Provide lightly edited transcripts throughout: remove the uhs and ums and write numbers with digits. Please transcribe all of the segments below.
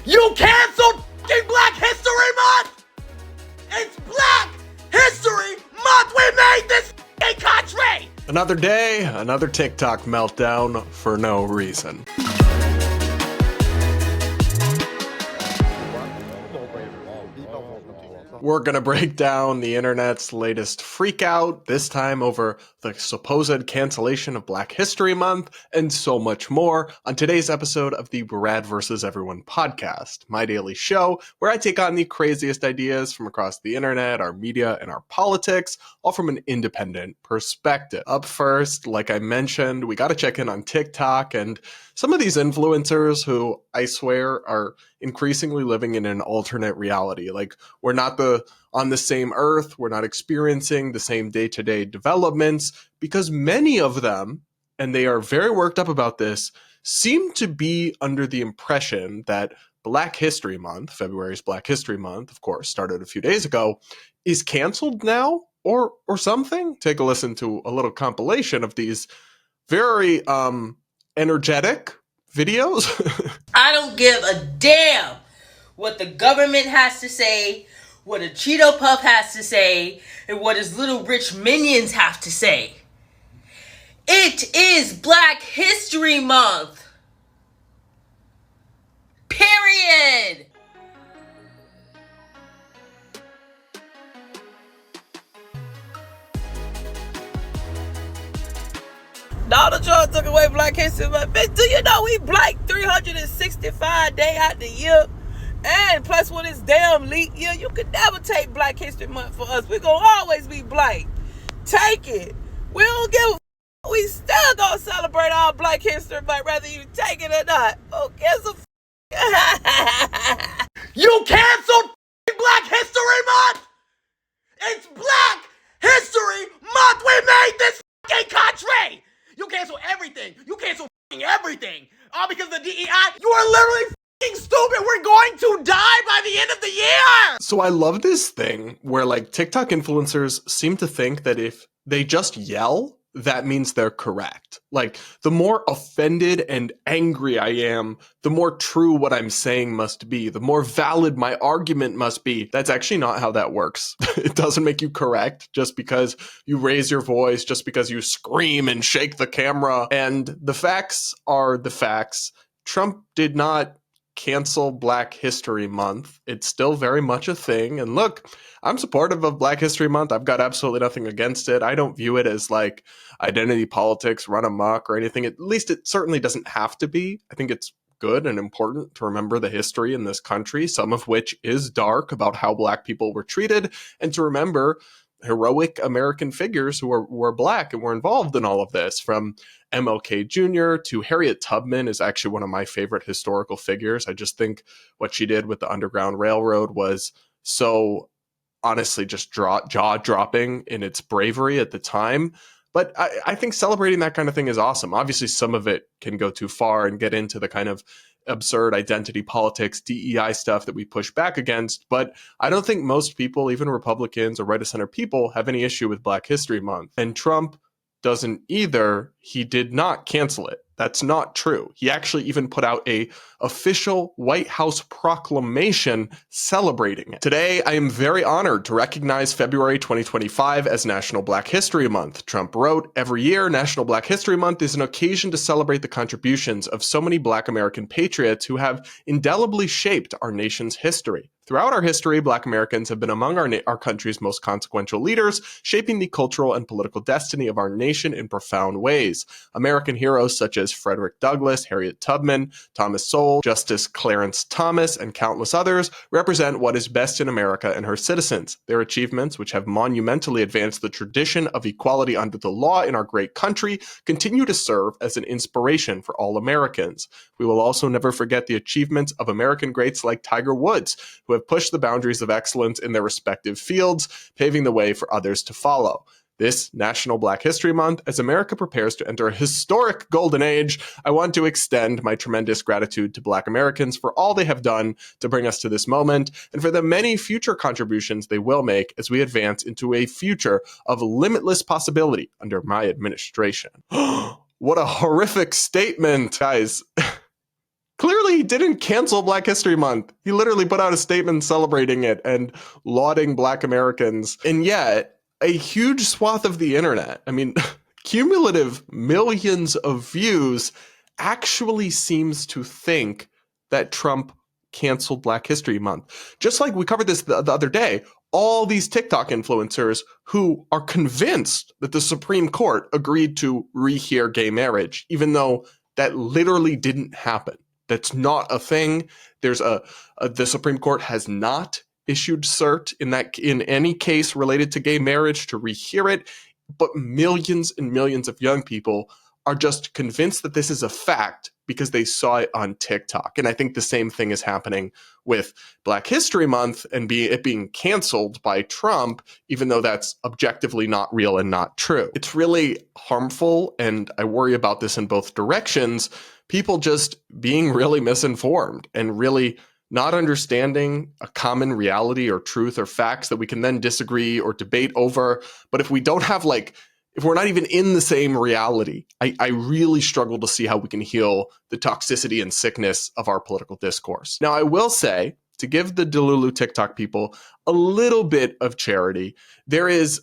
You canceled f***ing Black History Month! It's Black History Month! We made this f***ing country! Another day, another TikTok meltdown for no reason. We're gonna break down the internet's latest freakout, this time over the supposed cancellation of Black History Month, and so much more on today's episode of the Brad vs. Everyone podcast, my daily show where I take on the craziest ideas from across the internet, our media, and our politics, all from an independent perspective. Up first, like I mentioned, we gotta check in on TikTok and some of these influencers who I swear are increasingly living in an alternate reality. Like, we're not on the same earth, we're not experiencing the same day-to-day developments, because many of them, and they are very worked up about this, seem to be under the impression that Black History Month, February's Black History Month, of course, started a few days ago, is canceled now or something. Take a listen to a little compilation of these very energetic videos. I don't give a damn what the government has to say, what a Cheeto Puff has to say, and what his little rich minions have to say. It is Black History Month. Period. Donald Trump took away Black History Month. Bitch, do you know we black 365 days out the year? And plus with this damn leap year, you could never take Black History Month for us. We're going to always be black. Take it. We don't give a f***. We still going to celebrate our Black History Month, whether you take it or not. Who gives a f***? You canceled f***ing Black History Month! It's Black History Month! We made this f***ing country! You cancel everything. You cancel f***ing everything. All because of the DEI. You are literally f***ing stupid. We're going to die by the end of the year. So I love this thing where like TikTok influencers seem to think that if they just yell, that means they're correct. Like, the more offended and angry I am, the more true what I'm saying must be, the more valid my argument must be. That's actually not how that works. It doesn't make you correct just because you raise your voice, just because you scream and shake the camera. And the facts are the facts. Trump did not cancel Black History Month. It's still very much a thing. And look, I'm supportive of Black History Month. I've got absolutely nothing against it. I don't view it as like identity politics run amok or anything. At least it certainly doesn't have to be. I think it's good and important to remember the history in this country, some of which is dark, about how Black people were treated, and to remember heroic American figures who were Black and were involved in all of this, from MLK Jr. to Harriet Tubman is actually one of my favorite historical figures. I just think what she did with the Underground Railroad was so honestly just jaw-dropping in its bravery at the time. But I think celebrating that kind of thing is awesome. Obviously, some of it can go too far and get into the kind of absurd identity politics, DEI stuff that we push back against. But I don't think most people, even Republicans or right-of-center people, have any issue with Black History Month. And Trump doesn't either. He did not cancel it. That's not true. He actually even put out a official White House proclamation celebrating it. Today, I am very honored to recognize February 2025 as National Black History Month. Trump wrote, "Every year, National Black History Month is an occasion to celebrate the contributions of so many Black American patriots who have indelibly shaped our nation's history. Throughout our history, Black Americans have been among our country's most consequential leaders, shaping the cultural and political destiny of our nation in profound ways. American heroes such as Frederick Douglass, Harriet Tubman, Thomas Sowell, Justice Clarence Thomas, and countless others represent what is best in America and her citizens. Their achievements, which have monumentally advanced the tradition of equality under the law in our great country, continue to serve as an inspiration for all Americans. We will also never forget the achievements of American greats like Tiger Woods, who have pushed the boundaries of excellence in their respective fields, paving the way for others to follow. This National Black History Month, as America prepares to enter a historic golden age, I want to extend my tremendous gratitude to Black Americans for all they have done to bring us to this moment, and for the many future contributions they will make as we advance into a future of limitless possibility under my administration." What a horrific statement, guys. Clearly, he didn't cancel Black History Month. He literally put out a statement celebrating it and lauding Black Americans. And yet, a huge swath of the internet, I mean, cumulative millions of views, actually seems to think that Trump canceled Black History Month. Just like we covered this the other day, all these TikTok influencers who are convinced that the Supreme Court agreed to rehear gay marriage, even though that literally didn't happen. That's not a thing. There's the Supreme Court has not issued cert in any case related to gay marriage to rehear it, but millions and millions of young people are just convinced that this is a fact because they saw it on TikTok. And I think the same thing is happening with Black History Month and it being canceled by Trump, even though that's objectively not real and not true. It's really harmful, and I worry about this in both directions. People just being really misinformed and really not understanding a common reality or truth or facts that we can then disagree or debate over. But if we don't have if we're not even in the same reality, I really struggle to see how we can heal the toxicity and sickness of our political discourse. Now, I will say, to give the Delulu TikTok people a little bit of charity, there is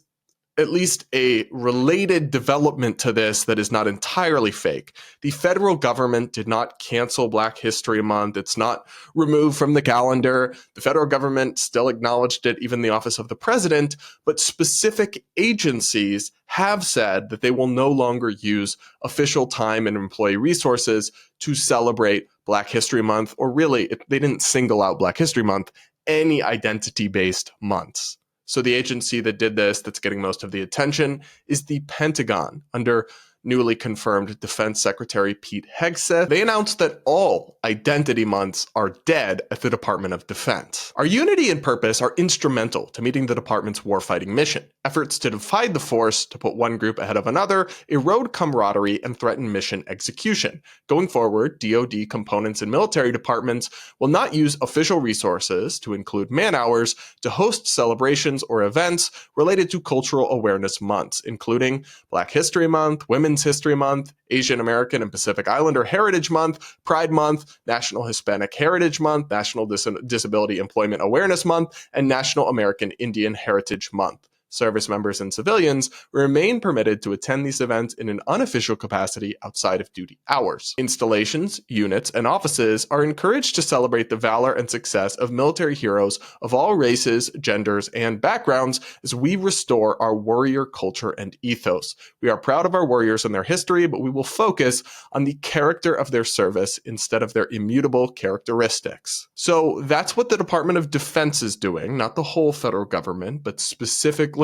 at least a related development to this that is not entirely fake. The federal government did not cancel Black History Month. It's not removed from the calendar. The federal government still acknowledged it, even the office of the president, but specific agencies have said that they will no longer use official time and employee resources to celebrate Black History Month, or really, they didn't single out Black History Month, any identity-based months. So the agency that did this, that's getting most of the attention, is the Pentagon, under newly confirmed Defense Secretary Pete Hegseth. They announced that all identity months are dead at the Department of Defense. Our unity and purpose are instrumental to meeting the department's warfighting mission. Efforts to divide the force, to put one group ahead of another, erode camaraderie and threaten mission execution. Going forward, DoD components and military departments will not use official resources, to include man-hours, to host celebrations or events related to cultural awareness months, including Black History Month, Women's History Month, Asian American and Pacific Islander Heritage Month, Pride Month, National Hispanic Heritage Month, National Disability Employment Awareness Month, and National American Indian Heritage Month. Service members and civilians remain permitted to attend these events in an unofficial capacity outside of duty hours. Installations, units, and offices are encouraged to celebrate the valor and success of military heroes of all races, genders, and backgrounds as we restore our warrior culture and ethos. We are proud of our warriors and their history, but we will focus on the character of their service instead of their immutable characteristics. So that's what the Department of Defense is doing, not the whole federal government, but specifically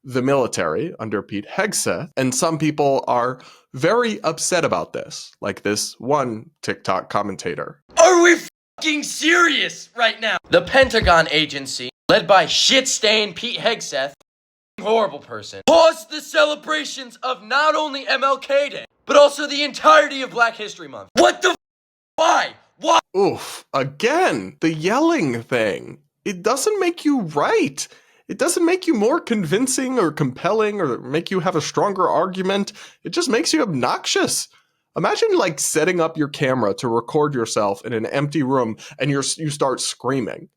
the military under Pete Hegseth. And some people are very upset about this, like this one TikTok commentator. Are we fucking serious right now? The Pentagon agency, led by shit-stained Pete Hegseth, horrible person, paused the celebrations of not only MLK Day, but also the entirety of Black History Month. What the Why? Why? Oof, again, the yelling thing. It doesn't make you right. It doesn't make you more convincing or compelling or make you have a stronger argument. It just makes you obnoxious. Imagine setting up your camera to record yourself in an empty room and you start screaming.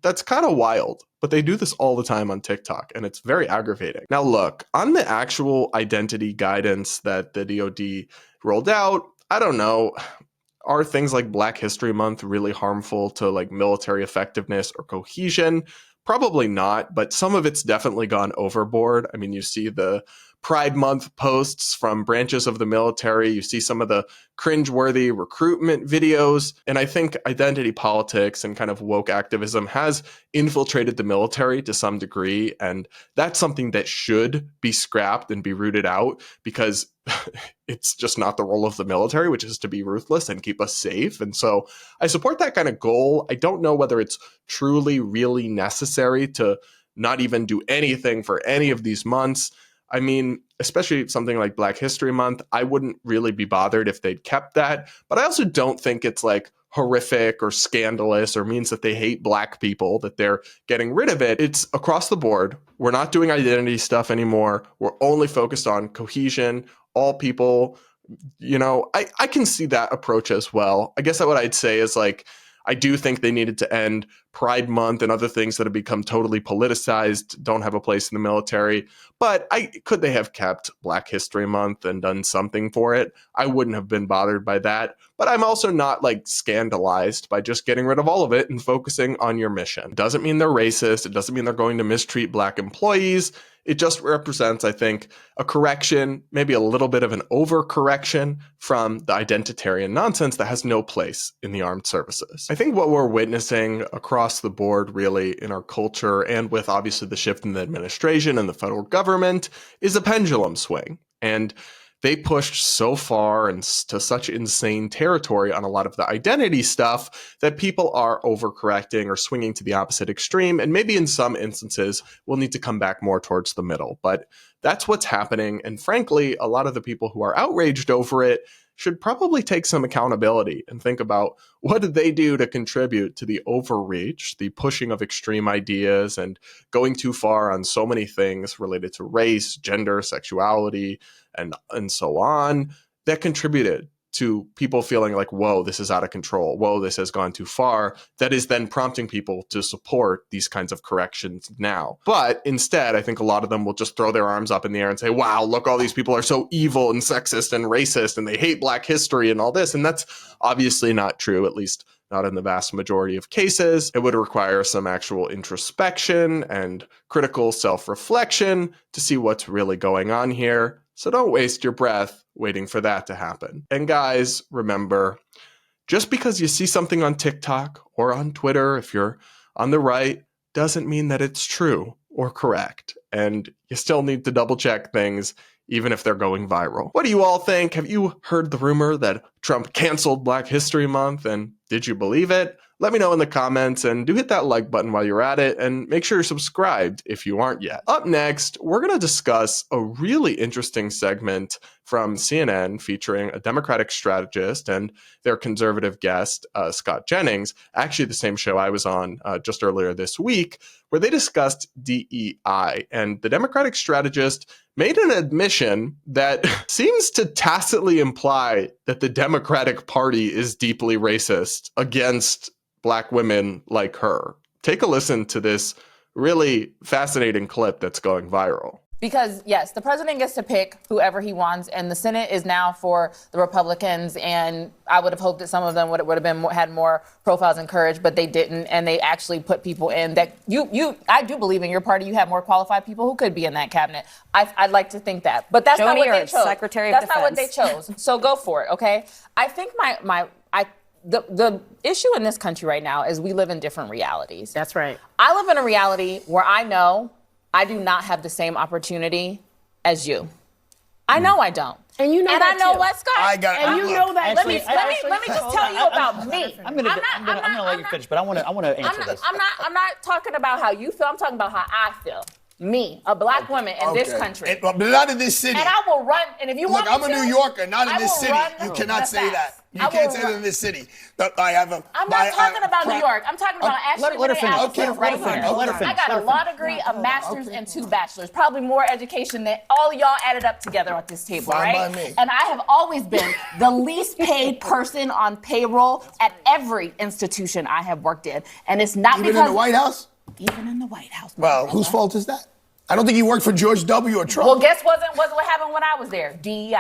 That's kind of wild, but they do this all the time on TikTok, and it's very aggravating. Now look, on the actual identity guidance that the DoD rolled out, I don't know. Are things like Black History Month really harmful to military effectiveness or cohesion? Probably not, but some of it's definitely gone overboard. I mean, you see the Pride Month posts from branches of the military. You see some of the cringeworthy recruitment videos. And I think identity politics and kind of woke activism has infiltrated the military to some degree. And that's something that should be scrapped and be rooted out, because it's just not the role of the military, which is to be ruthless and keep us safe. And so I support that kind of goal. I don't know whether it's truly, really necessary to not even do anything for any of these months. I mean, especially something like Black History Month, I wouldn't really be bothered if they'd kept that. But I also don't think it's horrific or scandalous or means that they hate Black people that they're getting rid of it. It's across the board. We're not doing identity stuff anymore. We're only focused on cohesion, all people I can see that approach as well. I guess what I'd say is like, I do think they needed to end Pride Month and other things that have become totally politicized, don't have a place in the military. But could they have kept Black History Month and done something for it? I wouldn't have been bothered by that. But I'm also not like scandalized by just getting rid of all of it and focusing on your mission. It doesn't mean they're racist. It doesn't mean they're going to mistreat Black employees. It just represents, I think, a correction, maybe a little bit of an overcorrection from the identitarian nonsense that has no place in the armed services. I think what we're witnessing across the board, really, in our culture, and with obviously the shift in the administration and the federal government, is a pendulum swing. And they pushed so far and to such insane territory on a lot of the identity stuff that people are overcorrecting or swinging to the opposite extreme. And maybe in some instances, we'll need to come back more towards the middle. But that's what's happening. And frankly, a lot of the people who are outraged over it should probably take some accountability and think about what did they do to contribute to the overreach, the pushing of extreme ideas and going too far on so many things related to race, gender, sexuality, and so on, that contributed to people feeling like, whoa, this is out of control. Whoa, this has gone too far. That is then prompting people to support these kinds of corrections now. But instead, I think a lot of them will just throw their arms up in the air and say, wow, look, all these people are so evil and sexist and racist and they hate Black history and all this. And that's obviously not true, at least not in the vast majority of cases. It would require some actual introspection and critical self-reflection to see what's really going on here. So don't waste your breath waiting for that to happen. And guys, remember, just because you see something on TikTok or on Twitter, if you're on the right, doesn't mean that it's true or correct. And you still need to double check things, even if they're going viral. What do you all think? Have you heard the rumor that Trump canceled Black History Month? And did you believe it? Let me know in the comments, and do hit that like button while you're at it, and make sure you're subscribed if you aren't yet. Up next, we're going to discuss a really interesting segment from CNN featuring a Democratic strategist and their conservative guest, Scott Jennings, actually the same show I was on just earlier this week, where they discussed DEI. And the Democratic strategist made an admission that seems to tacitly imply that the Democratic Party is deeply racist against Black women like her. Take a listen to this really fascinating clip that's going viral. Because, yes, the president gets to pick whoever he wants, and the Senate is now for the Republicans, and I would have hoped that some of them would have been had more profiles and courage, but they didn't, and they actually put people in that I do believe in your party you have more qualified people who could be in that cabinet. I'd like to think that. But that's not what they chose. Secretary of That's not what they chose. So go for it, okay? I think the issue in this country right now is we live in different realities. That's right. I live in a reality where I know I do not have the same opportunity as you. I know I don't. And you know and that I know too. what, Scott? And you know that. Let me just tell you about me. I'm gonna let you finish, but I want to answer this. I'm not talking about how you feel. I'm talking about how I feel. Me, a Black woman in this country. But not in this city. And I will run. And if you want me I'm a New Yorker, not in this city. You the cannot say that. facts. You can't say that in this city. I'm not talking about New York. I'm talking about Ashley let her finish. right here. Let her finish. I got a law degree, a master's, and 2 bachelors. Probably more education than all of y'all added up together at this table, Fine right? by me. And I have always been the least paid person on payroll at every institution I have worked in. And it's not Even because... in the White House? Even in the White House. Well, whose fault is that? I don't think you worked for George W. or Trump. Well, guess what happened when I was there? DEI.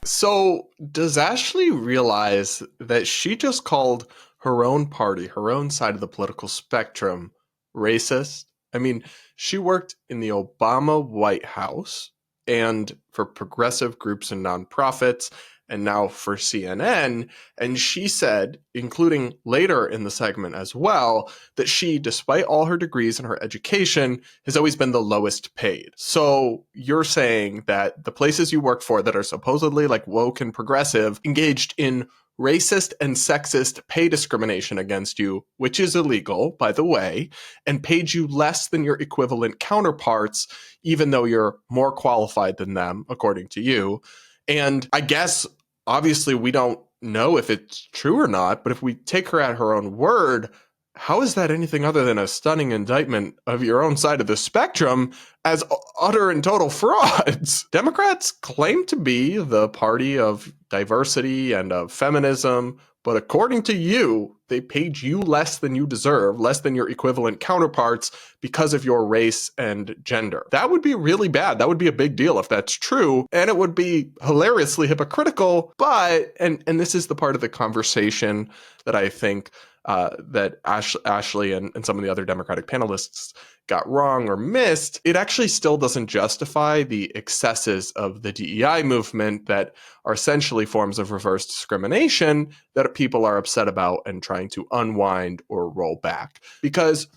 So does Ashley realize that she just called her own party, her own side of the political spectrum, racist? I mean, she worked in the Obama White House and for progressive groups and nonprofits, and now for CNN. And she said, including later in the segment as well, that she, despite all her degrees and her education, has always been the lowest paid. So you're saying that the places you work for that are supposedly like woke and progressive engaged in racist and sexist pay discrimination against you, which is illegal, by the way, and paid you less than your equivalent counterparts, even though you're more qualified than them, according to you. And I guess, obviously, we don't know if it's true or not, but if we take her at her own word, how is that anything other than a stunning indictment of your own side of the spectrum as utter and total frauds? Democrats claim to be the party of diversity and of feminism, but according to you, they paid you less than you deserve, less than your equivalent counterparts because of your race and gender. That would be really bad. That would be a big deal if that's true, and it would be hilariously hypocritical. But, and this is the part of the conversation that I think that Ashley and some of the other Democratic panelists got wrong or missed, it actually still doesn't justify the excesses of the DEI movement that are essentially forms of reverse discrimination that people are upset about and trying to unwind or roll back. Because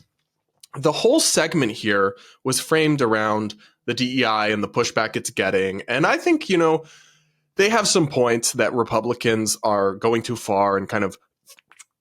the whole segment here was framed around the DEI and the pushback it's getting. And I think, they have some points that Republicans are going too far and kind of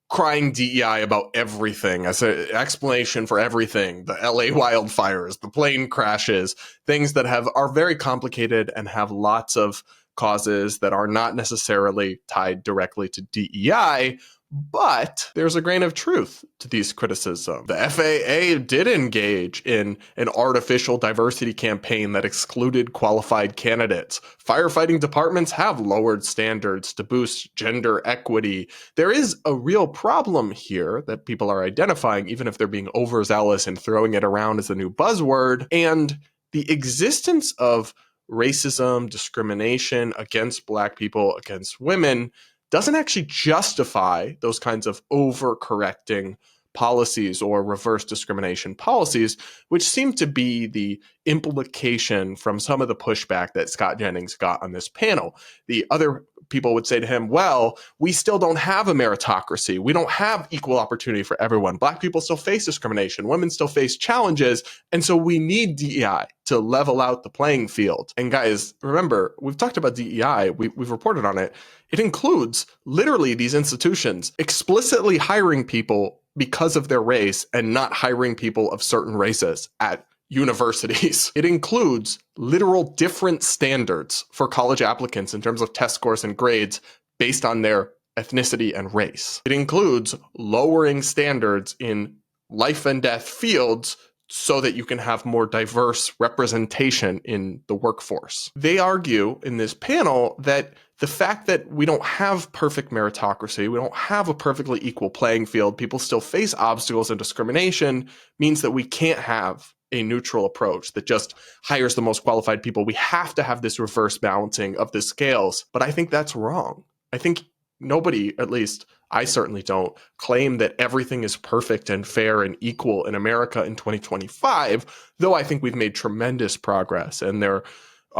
crying DEI about everything as an explanation for everything. The LA wildfires, the plane crashes, things that are very complicated and have lots of causes that are not necessarily tied directly to DEI. But there's a grain of truth to these criticisms. The FAA did engage in an artificial diversity campaign that excluded qualified candidates. Firefighting departments have lowered standards to boost gender equity. There is a real problem here that people are identifying, even if they're being overzealous and throwing it around as a new buzzword. And the existence of racism, discrimination against Black people, against women, doesn't actually justify those kinds of overcorrecting policies or reverse discrimination policies, which seem to be the implication from some of the pushback that Scott Jennings got on this panel. The other people would say to him, well, we still don't have a meritocracy. We don't have equal opportunity for everyone. Black people still face discrimination. Women still face challenges. And so we need DEI to level out the playing field. And guys, remember, we've talked about DEI. We've reported on it. It includes literally these institutions explicitly hiring people because of their race and not hiring people of certain races at universities. It includes literal different standards for college applicants in terms of test scores and grades based on their ethnicity and race. It includes lowering standards in life and death fields so that you can have more diverse representation in the workforce. They argue in this panel that the fact that we don't have perfect meritocracy, we don't have a perfectly equal playing field, people still face obstacles and discrimination, means that we can't have a neutral approach that just hires the most qualified people. We have to have this reverse balancing of the scales. But I think that's wrong. I think nobody, at least I certainly don't, claim that everything is perfect and fair and equal in America in 2025, though I think we've made tremendous progress. And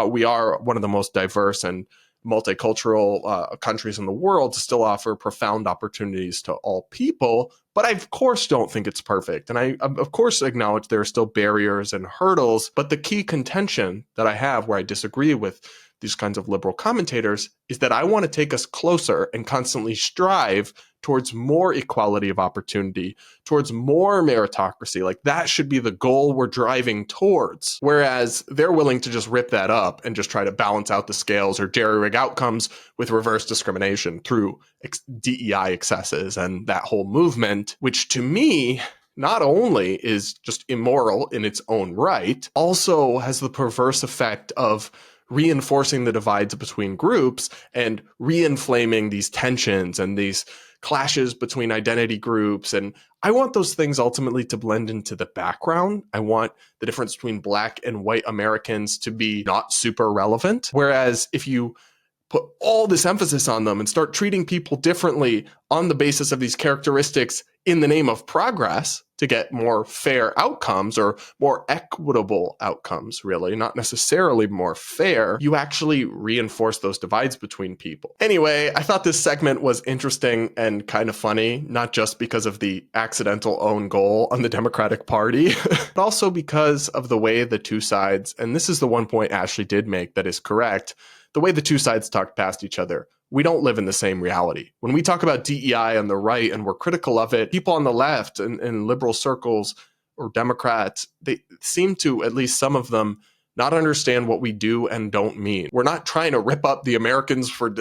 we are one of the most diverse and multicultural countries in the world to still offer profound opportunities to all people. But I, of course, don't think it's perfect. And I, of course, acknowledge there are still barriers and hurdles. But the key contention that I have where I disagree with these kinds of liberal commentators is that I want to take us closer and constantly strive towards more equality of opportunity, towards more meritocracy. Like that should be the goal we're driving towards. Whereas they're willing to just rip that up and just try to balance out the scales or jerry-rig outcomes with reverse discrimination through DEI excesses and that whole movement, which to me not only is just immoral in its own right, also has the perverse effect of reinforcing the divides between groups and re-inflaming these tensions and these clashes between identity groups. And I want those things ultimately to blend into the background. I want the difference between Black and white Americans to be not super relevant. Whereas if you put all this emphasis on them and start treating people differently on the basis of these characteristics in the name of progress to get more fair outcomes or more equitable outcomes, really, not necessarily more fair, you actually reinforce those divides between people. Anyway, I thought this segment was interesting and kind of funny, not just because of the accidental own goal on the Democratic Party, but also because of the way the two sides, and this is the one point Ashley did make that is correct, the way the two sides talked past each other. We don't live in the same reality. When we talk about DEI on the right and we're critical of it, people on the left and in liberal circles or Democrats, they seem to, at least some of them, not understand what we do and don't mean. We're not trying to rip up the Americans with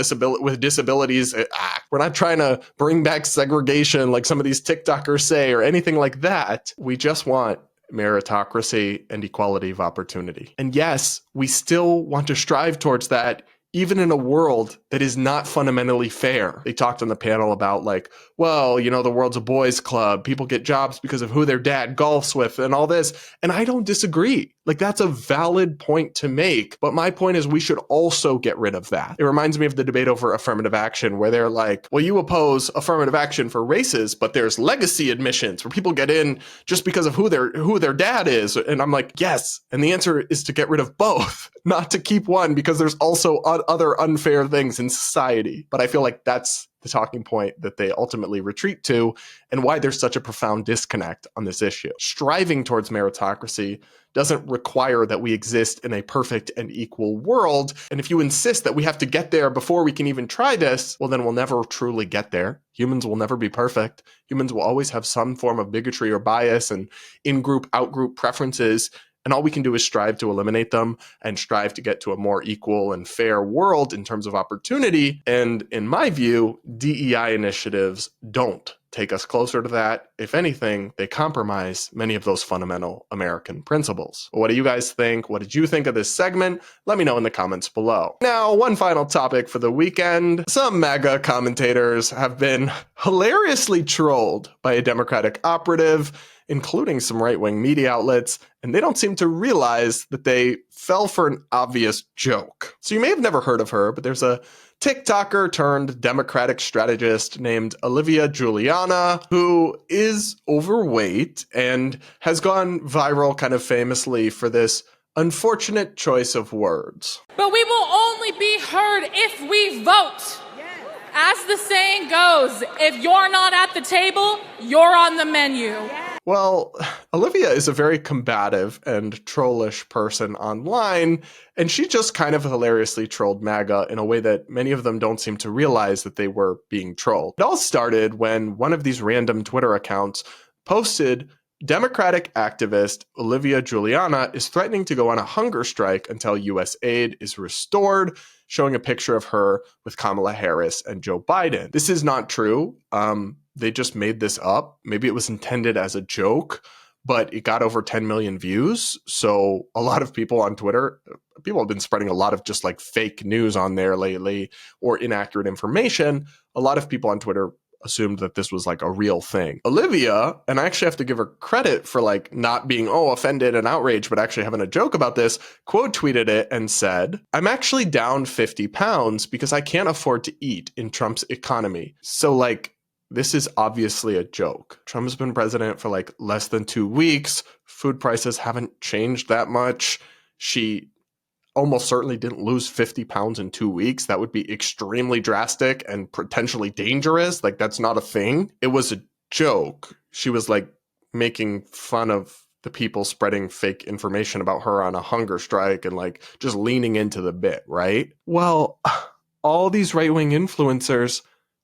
Disabilities Act. We're not trying to bring back segregation like some of these TikTokers say or anything like that. We just want meritocracy and equality of opportunity. And yes, we still want to strive towards that, even in a world that is not fundamentally fair. They talked on the panel about like, well, you know, the world's a boys' club. People get jobs because of who their dad golfs with and all this. And I don't disagree. Like, that's a valid point to make. But my point is we should also get rid of that. It reminds me of the debate over affirmative action where they're like, well, you oppose affirmative action for races, but there's legacy admissions where people get in just because of who their dad is. And I'm like, yes. And the answer is to get rid of both, not to keep one, because there's also other unfair things in society. But I feel like that's the talking point that they ultimately retreat to and why there's such a profound disconnect on this issue. Striving towards meritocracy doesn't require that we exist in a perfect and equal world. And if you insist that we have to get there before we can even try this, well, then we'll never truly get there. Humans will never be perfect. Humans will always have some form of bigotry or bias and in-group, out-group preferences. And all we can do is strive to eliminate them and strive to get to a more equal and fair world in terms of opportunity. And in my view, DEI initiatives don't take us closer to that. If anything, they compromise many of those fundamental American principles. What do you guys think? What did you think of this segment? Let me know in the comments below. Now, one final topic for the weekend. Some MAGA commentators have been hilariously trolled by a Democratic operative, including some right-wing media outlets, and they don't seem to realize that they fell for an obvious joke. So you may have never heard of her, but there's a TikToker turned Democratic strategist named Olivia Juliana, who is overweight and has gone viral kind of famously for this unfortunate choice of words. But we will only be heard if we vote. As the saying goes, if you're not at the table, you're on the menu. Well, Olivia is a very combative and trollish person online, and she just kind of hilariously trolled MAGA in a way that many of them don't seem to realize that they were being trolled. It all started when one of these random Twitter accounts posted Democratic activist Olivia Juliana is threatening to go on a hunger strike until U.S. aid is restored, showing a picture of her with Kamala Harris and Joe Biden. This is not true. They just made this up. Maybe it was intended as a joke, but it got over 10 million views. So a lot of people on Twitter, people have been spreading a lot of just like fake news on there lately or inaccurate information. A lot of people on Twitter assumed that this was like a real thing. Olivia, and I actually have to give her credit for like not being, offended and outraged, but actually having a joke about this, quote tweeted it and said, "I'm actually down 50 pounds because I can't afford to eat in Trump's economy." So like, this is obviously a joke. Trump has been president for like less than 2 weeks. Food prices haven't changed that much. She almost certainly didn't lose 50 pounds in 2 weeks. That would be extremely drastic and potentially dangerous. Like, that's not a thing. It was a joke. She was like making fun of the people spreading fake information about her on a hunger strike and like just leaning into the bit, right? Well, all these right-wing influencers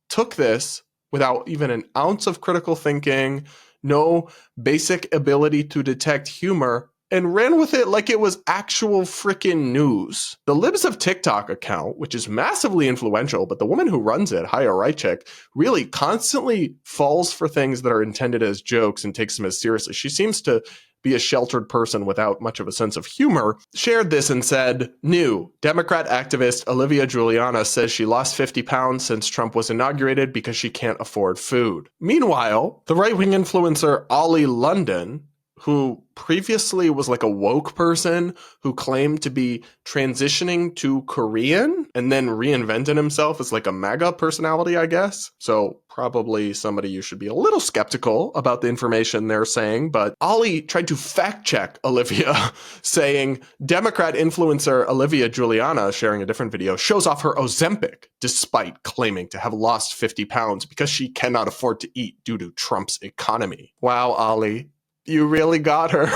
took this without even an ounce of critical thinking, no basic ability to detect humor, and ran with it like it was actual freaking news. The Libs of TikTok account, which is massively influential, but the woman who runs it, Haya Rychik, really constantly falls for things that are intended as jokes and takes them as seriously. She seems to be a sheltered person without much of a sense of humor, shared this and said, "New Democrat activist Olivia Juliana says she lost 50 pounds since Trump was inaugurated because she can't afford food." Meanwhile, the right-wing influencer Ollie London, who previously was like a woke person who claimed to be transitioning to Korean and then reinvented himself as like a MAGA personality, I guess. So probably somebody you should be a little skeptical about the information they're saying. But Ollie tried to fact check Olivia, saying Democrat influencer Olivia Juliana, sharing a different video, shows off her Ozempic despite claiming to have lost 50 pounds because she cannot afford to eat due to Trump's economy. Wow, Ollie. You really got her.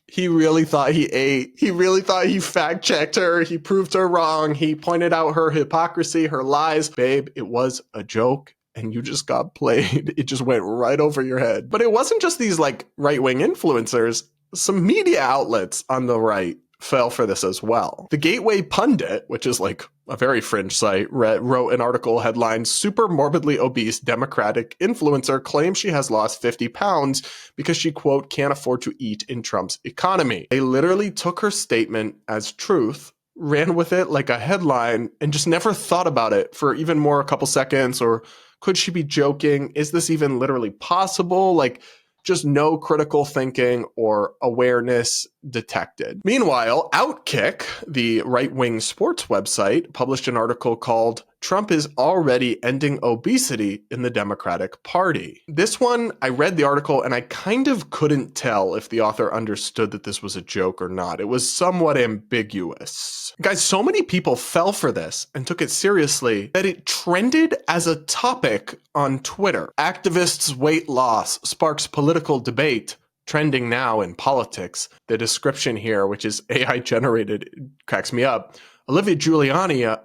He really thought he ate. He really thought he fact-checked her. He proved her wrong. He pointed out her hypocrisy, her lies. Babe, it was a joke, and you just got played. It just went right over your head. But it wasn't just these, like, right-wing influencers. Some media outlets on the right fell for this as well. The Gateway Pundit, which is like a very fringe site, wrote an article headlined, "Super morbidly obese Democratic influencer claims she has lost 50 pounds because she, quote, can't afford to eat in Trump's economy." They literally took her statement as truth, ran with it like a headline, and just never thought about it for even more a couple seconds. Or could she be joking? Is this even literally possible? Like, just no critical thinking or awareness detected. Meanwhile, Outkick, the right-wing sports website, published an article called "Trump is Already Ending Obesity in the Democratic Party." This one, I read the article and I kind of couldn't tell if the author understood that this was a joke or not. It was somewhat ambiguous. Guys, so many people fell for this and took it seriously that it trended as a topic on Twitter. Activists' weight loss sparks political debate. Trending now in politics. The description here, which is AI generated, cracks me up. Olivia Giuliana,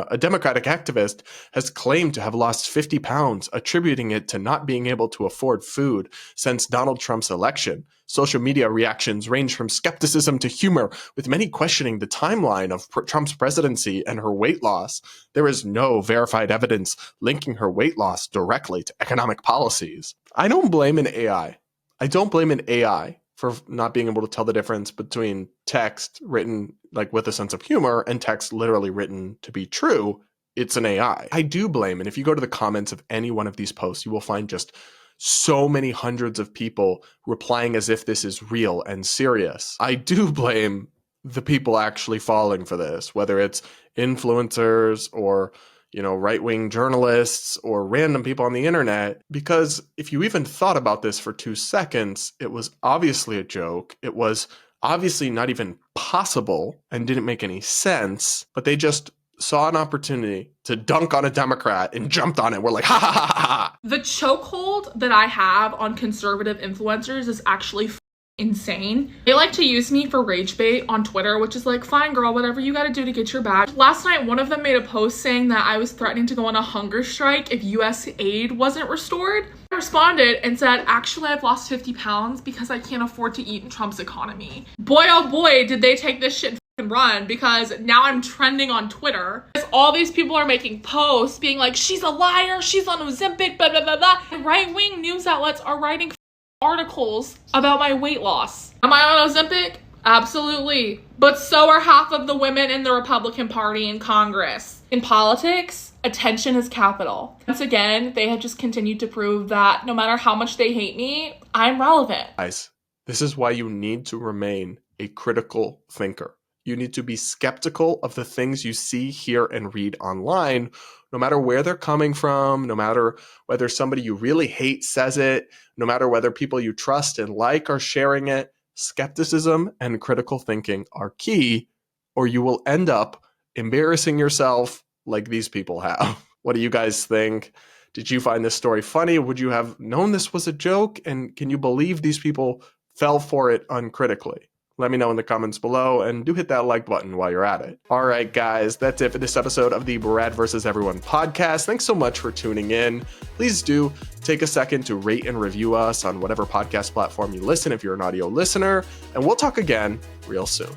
a Democratic activist, has claimed to have lost 50 pounds, attributing it to not being able to afford food since Donald Trump's election. Social media reactions range from skepticism to humor, with many questioning the timeline of Trump's presidency and her weight loss. There is no verified evidence linking her weight loss directly to economic policies. I don't blame an AI. I don't blame an AI for not being able to tell the difference between text written like with a sense of humor and text literally written to be true. It's an AI. I do blame, and if you go to the comments of any one of these posts, you will find just so many hundreds of people replying as if this is real and serious. I do blame the people actually falling for this, whether it's influencers or right-wing journalists or random people on the internet, because if you even thought about this for 2 seconds, it was obviously a joke. It was obviously not even possible and didn't make any sense, but they just saw an opportunity to dunk on a Democrat and jumped on it. We're like, ha ha ha ha. The chokehold that I have on conservative influencers is actually insane. They like to use me for rage bait on Twitter, which is like, fine girl, whatever you gotta do to get your badge. Last night, one of them made a post saying that I was threatening to go on a hunger strike if US aid wasn't restored. I responded and said, actually, I've lost 50 pounds because I can't afford to eat in Trump's economy. Boy, oh boy, did they take this shit and run, because now I'm trending on Twitter. All these people are making posts being like, she's a liar, she's on Ozempic, blah, blah, blah, blah. And right-wing news outlets are writing articles about my weight loss. Am I on Ozempic? Absolutely. But so are half of the women in the Republican Party in Congress. In politics, attention is capital. Once again, they have just continued to prove that no matter how much they hate me, I'm relevant. Guys, this is why you need to remain a critical thinker. You need to be skeptical of the things you see, hear, and read online, no matter where they're coming from, no matter whether somebody you really hate says it, no matter whether people you trust and like are sharing it. Skepticism and critical thinking are key, or you will end up embarrassing yourself like these people have. What do you guys think? Did you find this story funny? Would you have known this was a joke? And can you believe these people fell for it uncritically? Let me know in the comments below, and do hit that like button while you're at it. All right, guys, that's it for this episode of the Brad vs. Everyone podcast. Thanks so much for tuning in. Please do take a second to rate and review us on whatever podcast platform you listen if you're an audio listener, and we'll talk again real soon.